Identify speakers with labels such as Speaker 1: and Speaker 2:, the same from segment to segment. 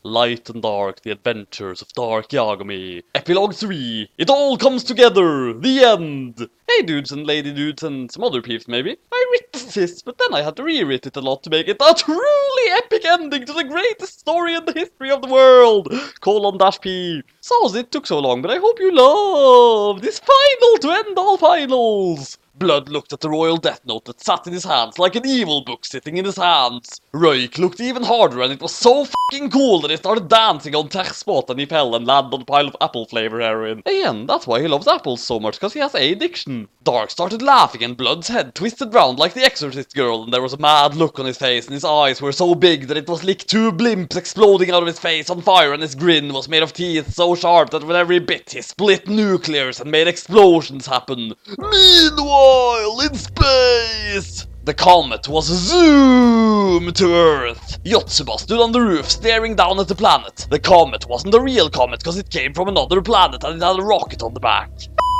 Speaker 1: Light and Dark, The Adventures of Dark Yagami. Epilogue 3. It all comes together. The end. Hey dudes and lady dudes and some other peeps maybe. I writ this, but then I had to rewrite it a lot to make it a truly epic ending to the greatest story in the history of the world. :P. So it took so long, but I hope you love this final to end all finals. Blood looked at the royal death note that sat in his hands like an evil book sitting in his hands. Roik looked even harder and it was so fucking cool that he started dancing on Tech's spot and he fell and landed on a pile of apple flavor heroin. Again, that's why he loves apples so much, because he has a addiction. Dark started laughing and Blood's head twisted round like the Exorcist girl and there was a mad look on his face and his eyes were so big that it was like two blimps exploding out of his face on fire and his grin was made of teeth so sharp that with every bit he split nuclears and made explosions happen. Meanwhile, in space, the comet was zoomed to Earth. Yotsuba stood on the roof staring down at the planet. The comet wasn't a real comet because it came from another planet and it had a rocket on the back.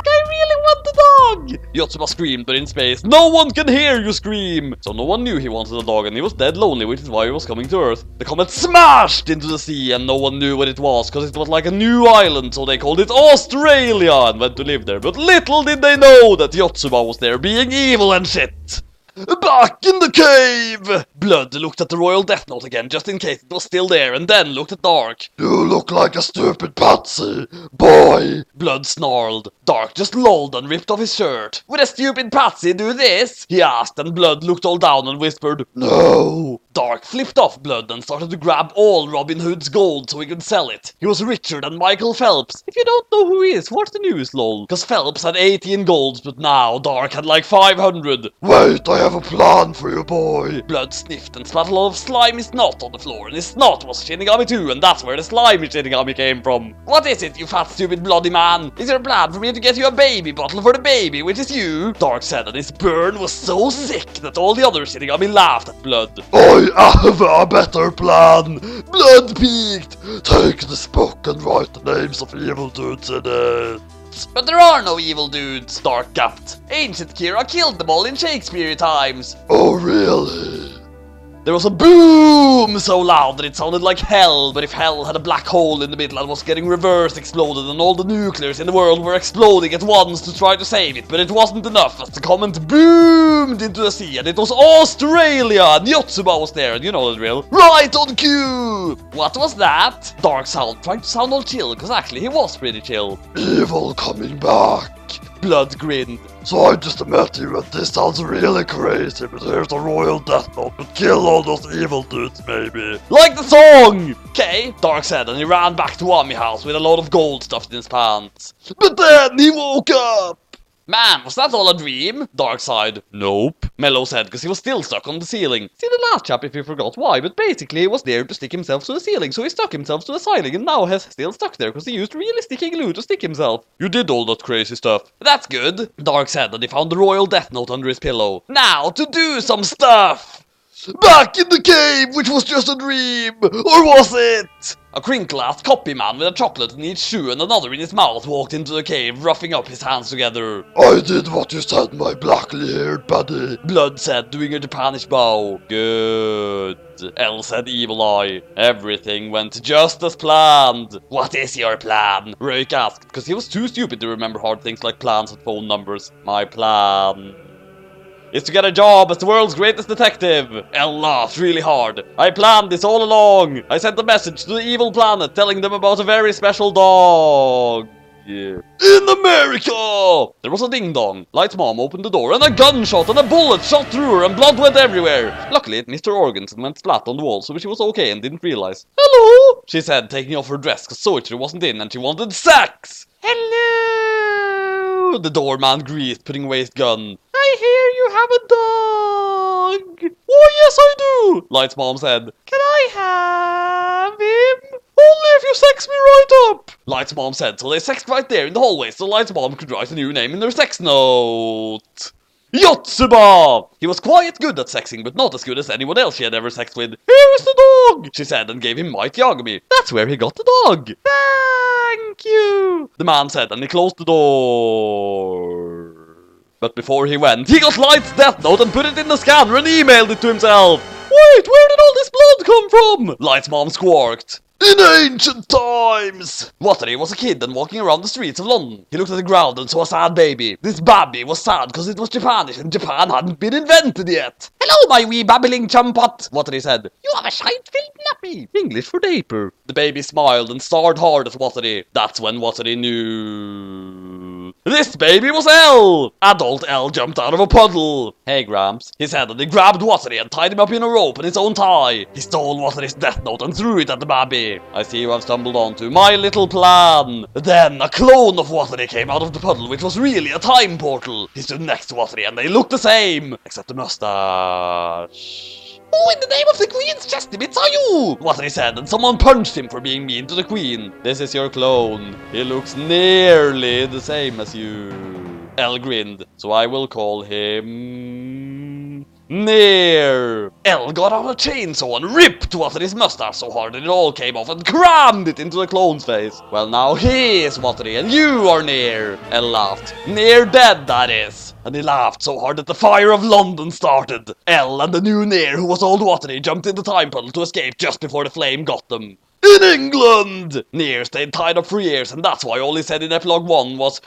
Speaker 1: I really want the dog! Yotsuba screamed, but in space, no one can hear you scream! So no one knew he wanted a dog and he was dead lonely, which is why he was coming to Earth. The comet smashed into the sea and no one knew what it was, because it was like a new island, so they called it Australia and went to live there. But little did they know that Yotsuba was there being evil and shit! Back in the cave! Blood looked at the royal death note again, just in case it was still there, and then looked at Dark. You look like a stupid patsy, boy! Blood snarled. Dark just lolled and ripped off his shirt. Would a stupid patsy do this? He asked, and Blood looked all down and whispered, no! Dark flipped off Blood and started to grab all Robin Hood's gold so he could sell it. He was richer than Michael Phelps. If you don't know who he is, watch the news, lol. Cause Phelps had 18 golds, but now Dark had like 500. Wait, I have a plan for you, boy. Blood sniffed and spat a lot of slimy snot on the floor, and his snot was Shinigami too, and that's where the slimy Shinigami came from. What is it, you fat stupid bloody man? Is your plan for me to get you a baby bottle for the baby, which is you? Dark said, and his burn was so sick that all the other Shinigami laughed at Blood. I have a better plan. Blood peaked. Take this book and write the names of evil dudes in it. But there are no evil dudes, Dark gasped. Ancient Kira killed them all in Shakespeare times. Oh, really? There was a boom so loud that it sounded like hell, but if hell had a black hole in the middle and was getting reverse exploded and all the nuclears in the world were exploding at once to try to save it, but it wasn't enough as the comet boomed into the sea and it was Australia and Yotsuba was there and you know the drill. Right on cue! What was that? Dark sound trying to sound all chill, because actually he was pretty chill. Evil coming back. Blood grinned. So I just met you and this sounds really crazy, but here's a royal death note, but kill all those evil dudes maybe. Like the song! Okay, Dark said, and he ran back to Ami house with a load of gold stuffed in his pants. But then he woke up! Man, was that all a dream? Dark sighed. Nope. Mello said, because he was still stuck on the ceiling. See the last chap if you forgot why, but basically he was there to stick himself to the ceiling, so he stuck himself to the ceiling and now has still stuck there because he used really sticky glue to stick himself. You did all that crazy stuff. That's good, Dark said, and he found the royal death note under his pillow. Now to do some stuff! Back in the cave, which was just a dream! Or was it? A crinkle-ass copy man with a chocolate in each shoe and another in his mouth walked into the cave, roughing up his hands together. I did what you said, my blackly-haired buddy, Blood said, doing a Japanish bow. Good, L said, evil eye. Everything went just as planned. What is your plan? Roik asked, because he was too stupid to remember hard things like plans and phone numbers. My plan is to get a job as the world's greatest detective. Elle laughed really hard. I planned this all along. I sent a message to the evil planet telling them about a very special dog. Yeah. In America! There was a ding-dong. Light's mom opened the door and a gunshot and a bullet shot through her and blood went everywhere. Luckily it missed her organs and went flat on the wall, so she was okay and didn't realize. Hello, she said, taking off her dress because Soichiro wasn't in and she wanted sex. Hello, the doorman greased, putting away his gun. I hear you have a dog. Oh, yes, I do, Light's mom said. Can I have him? Only if you sex me right up, Light's mom said, so they sexed right there in the hallway so Light's mom could write a new name in their sex note. Yotsuba! He was quite good at sexing, but not as good as anyone else she had ever sexed with. Here is the dog, she said, and gave him Might Yagami. That's where he got the dog. Thank you, the man said, and he closed the door. But before he went, he got Light's death note and put it in the scanner and emailed it to himself. Wait, where did all this blood come from? Light's mom squawked. In ancient times! Wataru was a kid and walking around the streets of London. He looked at the ground and saw a sad baby. This baby was sad because it was Japanish and Japan hadn't been invented yet. Hello, my wee babbling chumpot, Wataru said. You have a shite-filled nappy. English for diaper. The baby smiled and stared hard at Wataru. That's when Wataru knew. This baby was L! Adult L jumped out of a puddle. Hey, Gramps, he said, and he grabbed Wataru and tied him up in a rope in his own tie. He stole Wataru's death note and threw it at the baby. I see you have stumbled onto my little plan. Then a clone of Wataru came out of the puddle, which was really a time portal. He stood next to Wataru and they looked the same, except the mustache. Who in the name of the Queen's chesty bits are you? Wataru said, and someone punched him for being mean to the Queen. This is your clone. He looks nearly the same as you. L grinned, so I will call him... Near. L got out a chainsaw and ripped Wataru's mustache so hard that it all came off and crammed it into the clone's face. Well, now he is Wataru and you are Near. L laughed. Near dead, that is. And he laughed so hard that the fire of London started. L and the new Near, who was old Wataru, jumped in the time puddle to escape just before the flame got them. In England! Near stayed tied up for years, and that's why all he said in Epilogue 1 was...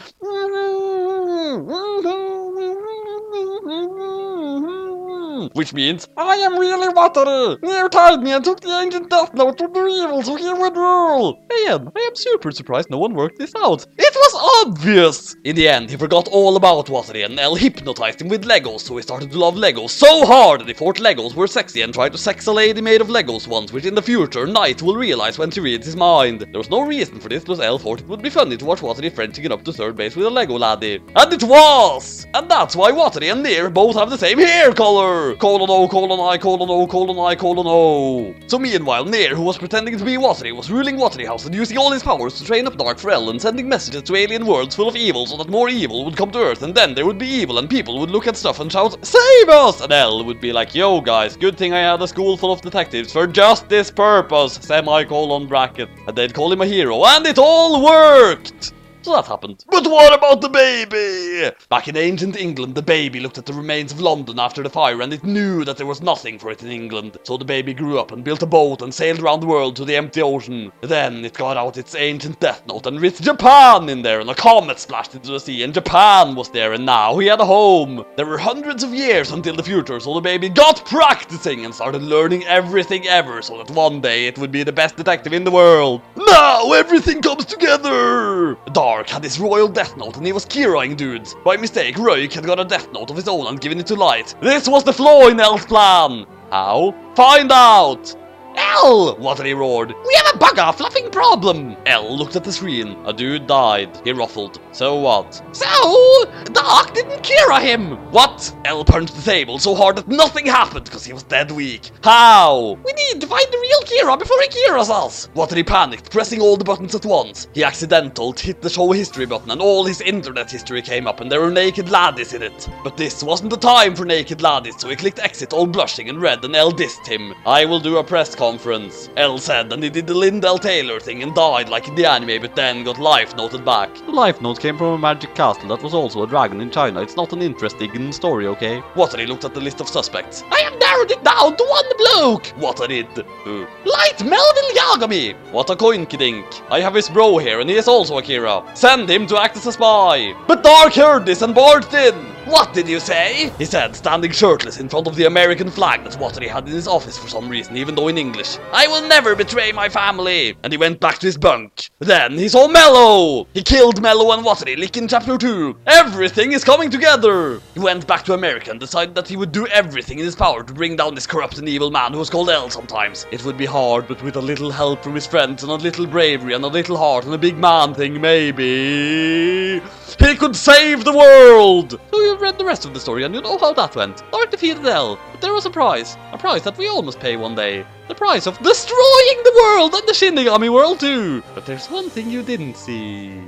Speaker 1: Which means, I am really Wataru! Near tied me and took the ancient death note from the evil so he would rule! Ian, I am super surprised no one worked this out. It was obvious! In the end, he forgot all about Wataru and L hypnotized him with Legos, so he started to love Legos so hard that he thought Legos were sexy and tried to sex a lady made of Legos once, which in the future, Knight will realize when she reads his mind. There was no reason for this, but L thought it would be funny to watch Wataru Frenching it up to third base with a Lego laddie. And it was! And that's why Wataru and Near both have the same hair color! Colon O, colon I, colon O, colon I, colon O. So meanwhile, Near, who was pretending to be Wataru, was ruling Wataru House and using all his powers to train up Dark for L and sending messages to alien worlds full of evil so that more evil would come to Earth and then there would be evil and people would look at stuff and shout, "Save us!" And L would be like, "Yo guys, good thing I had a school full of detectives for just this purpose, semicolon bracket." And they'd call him a hero, and it all worked! So that happened. But what about the baby? Back in ancient England, the baby looked at the remains of London after the fire and it knew that there was nothing for it in England. So the baby grew up and built a boat and sailed around the world to the empty ocean. Then it got out its ancient death note and writ Japan in there, and a comet splashed into the sea and Japan was there, and now he had a home. There were hundreds of years until the future, so the baby got practicing and started learning everything ever so that one day it would be the best detective in the world. Now everything comes together! Dark had his royal death note and he was Kiraing dudes. By mistake, Roik had got a death note of his own and given it to Light. This was the flaw in L's plan. How? Find out! L! Wataru roared. We have a bugger fluffing problem! L looked at the screen. A dude died. He ruffled. So what? So, Dark didn't Kira him! What? L punched the table so hard that nothing happened because he was dead weak. How? We need to find the real Kira before he Kiras us! Wataru panicked, pressing all the buttons at once. He accidentally hit the show history button and all his internet history came up and there were naked laddies in it. But this wasn't the time for naked laddies, so he clicked exit all blushing and red and L dissed him. I will do a press conference, L said, and he did the Lindell Taylor thing and died like in the anime, but then got life noted back. The life note came from a magic castle that was also a dragon in China. It's not an interesting story, okay? Wataru looked at the list of suspects. I have narrowed it down to one bloke! Wataru did. Who? Light Melville Yagami! What a coinkydink. I have his bro here and he is also Akira. Send him to act as a spy. But Dark heard this and barged in. What did you say? He said, standing shirtless in front of the American flag that Wataru had in his office for some reason, even though in English. I will never betray my family! And he went back to his bunk. Then he saw Mello! He killed Mello and Wataru, like in chapter 2. Everything is coming together! He went back to America and decided that he would do everything in his power to bring down this corrupt and evil man who was called L sometimes. It would be hard, but with a little help from his friends and a little bravery and a little heart and a big man thing, maybe... he could save the world! So you've read the rest of the story and you know how that went. Dark defeated L, but there was a prize that we all must pay one day. The price of destroying the world and the Shinigami world too! But there's one thing you didn't see.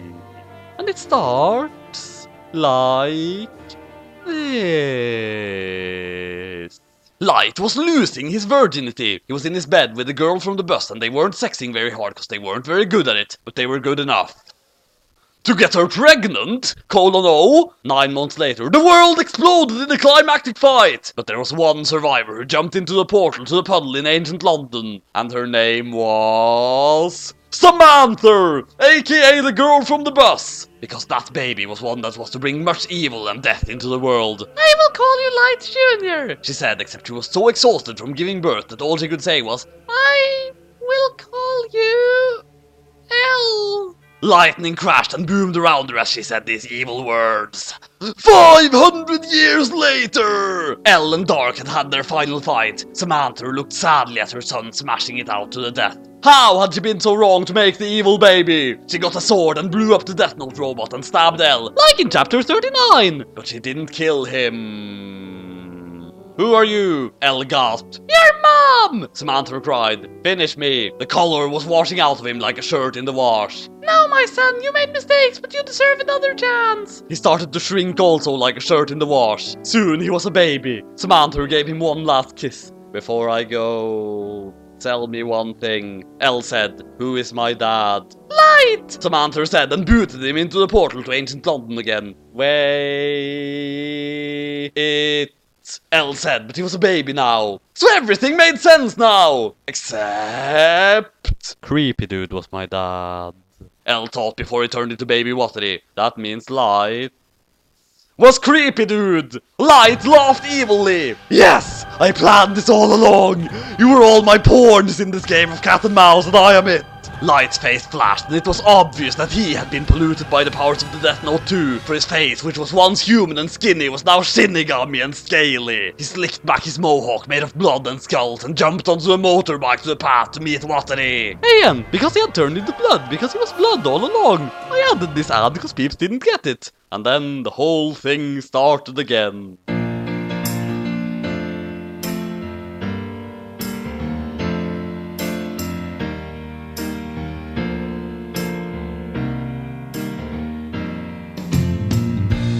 Speaker 1: And it starts like this. Light was losing his virginity. He was in his bed with the girl from the bus and they weren't sexing very hard because they weren't very good at it, but they were good enough. To get her pregnant? O. 9 months later, the world exploded in a climactic fight! But there was one survivor who jumped into the portal to the puddle in ancient London, and her name was... Samantha! AKA the girl from the bus! Because that baby was one that was to bring much evil and death into the world. I will call you Light Jr., she said, except she was so exhausted from giving birth that all she could say was, I will call you... L. Lightning crashed and boomed around her as she said these evil words. 500 years later! Elle and Dark had had their final fight. Samantha looked sadly at her son smashing it out to the death. How had she been so wrong to make the evil baby? She got a sword and blew up the Death Note robot and stabbed Elle, like in chapter 39. But she didn't kill him. Who are you? Elle gasped. Your mom! Samantha cried. Finish me. The color was washing out of him like a shirt in the wash. No, my son, you made mistakes, but you deserve another chance. He started to shrink also like a shirt in the wash. Soon he was a baby. Samantha gave him one last kiss. Before I go... Tell me one thing. Elle said, who is my dad? Light! Samantha said and booted him into the portal to ancient London again. Wait... Elle said, but he was a baby now. So everything made sense now! Except... Creepy dude was my dad. Elle thought before he turned into baby Watery. That means Light was creepy dude! Light laughed evilly! Yes! I planned this all along! You were all my pawns in this game of cat and mouse and I am it! Light's face flashed and it was obvious that he had been polluted by the powers of the Death Note II, for his face, which was once human and skinny, was now Shinigami and scaly. He slicked back his mohawk made of blood and skulls and jumped onto a motorbike to the path to meet Watery. And because he had turned into blood, because he was blood all along. I added this ad because peeps didn't get it. And then the whole thing started again.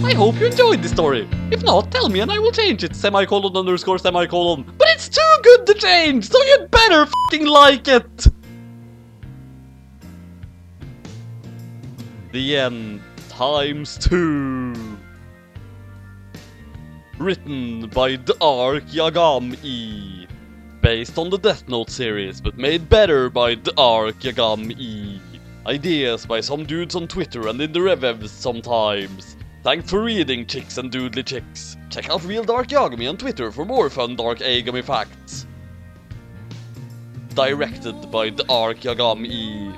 Speaker 1: I hope you enjoyed this story. If not, tell me and I will change it. Semicolon underscore semicolon. But it's too good to change, so you'd better f***ing like it. The end. ×2. Written by Dark Yagami. Based on the Death Note series, but made better by Dark Yagami. Ideas by some dudes on Twitter and in the revevs sometimes. Thanks for reading, chicks and doodly chicks. Check out Real Dark Yagami on Twitter for more fun Dark Agami facts. Directed by Dark Yagami.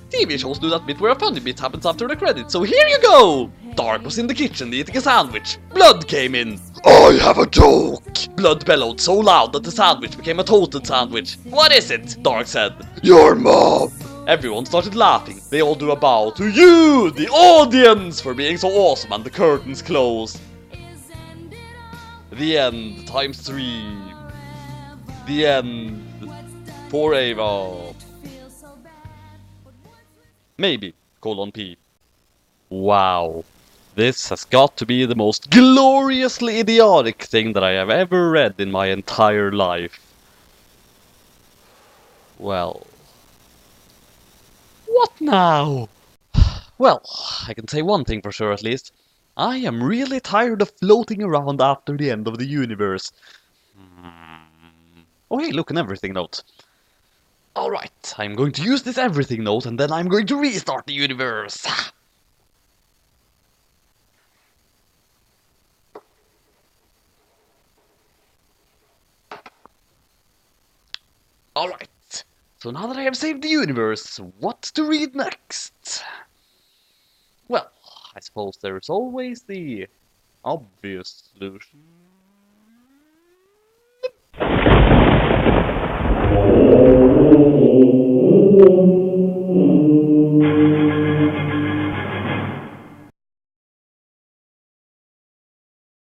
Speaker 1: TV shows do that bit where a funny bit happens after the credits, so here you go! Dark was in the kitchen eating a sandwich. Blood came in. I have a joke! Blood bellowed so loud that the sandwich became a toasted sandwich. What is it? Dark said. Your mom! Everyone started laughing. They all do a bow to you, the audience, for being so awesome, and the curtains closed. The end ×3. The end forever. Maybe, :P. Wow. This has got to be the most gloriously idiotic thing that I have ever read in my entire life. Well... what now? Well, I can say one thing for sure at least. I am really tired of floating around after the end of the universe. Oh hey, look, an everything note. Alright, I'm going to use this everything note and then I'm going to restart the universe. Alright, so now that I have saved the universe, what to read next? Well, I suppose there's always the obvious solution.